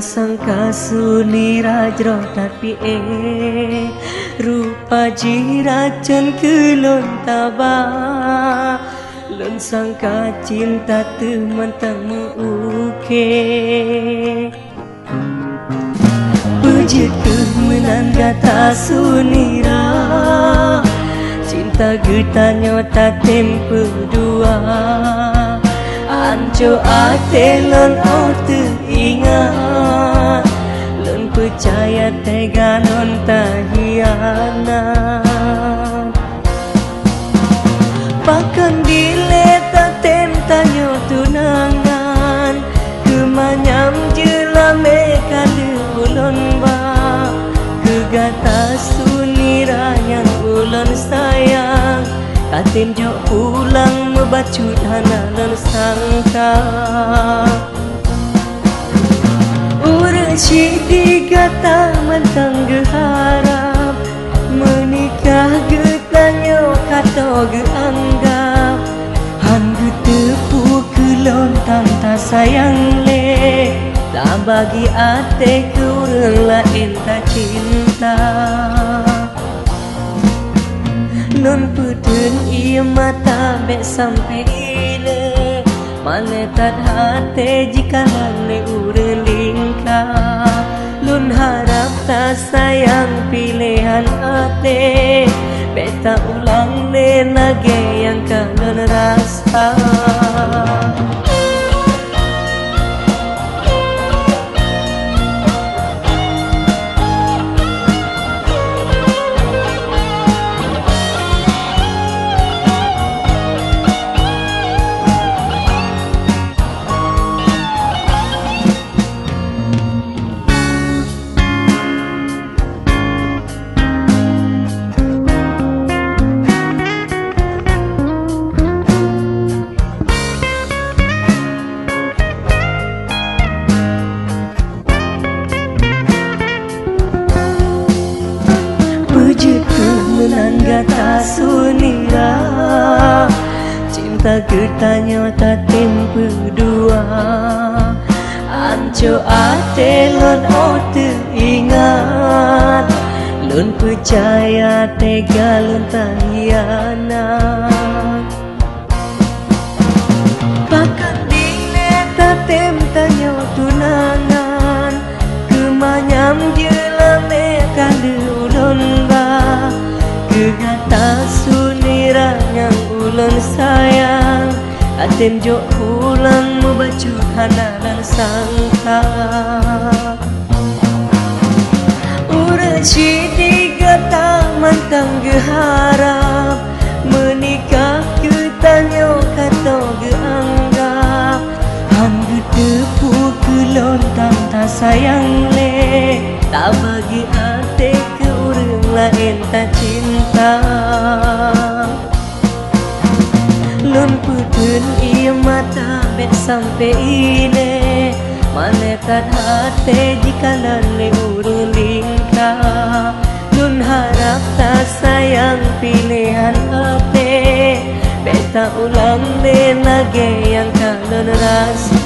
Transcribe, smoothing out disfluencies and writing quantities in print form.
sangka suni rajro tapi rupa jiracun kulon taba lon sangka cinta teman temu uke pujit kemenan gata sunira cinta getanya tak tempe dua anjo ate lon orte ingat lon percaya tega non tahiana bahkan dile tak tem tanyo tunangan kemanyam jelame kali ulon ba kegata sunira yang ulon sayang katim jo pulang mebacut hanalan sangka urang digata mantang geharap menikah getanyo kato geanggap han getepu kelon tanta sayang le tak bagi ate ke urang lain tak cinta non putun ia mata bek sampai ile mana tak hati jika lane urang lingkah lun harap tak sayang pilihan ate bek tak ulang le nage yang kalon rasa gata sunira cinta getanya tak tempe dua anco ate lon ote ingat lon percaya tega lon tahiana bahkan dile tak tem tanyo tunangan kemanyam jelame kali ulon ba kegata sunira yang ulon sayang atem jo pulang membacu hanalan sangka urang digata mantang geharap menikah getanyo kato geanggap han getepu kelon tanta sayang le tak bagi ate ke urang lain tak cinta lon putun ia mata bek sampai ile mana tak hati jika lane urang lingkah lon harap tak sayang pilihan ate bek tak ulang le nage yang kalon rasa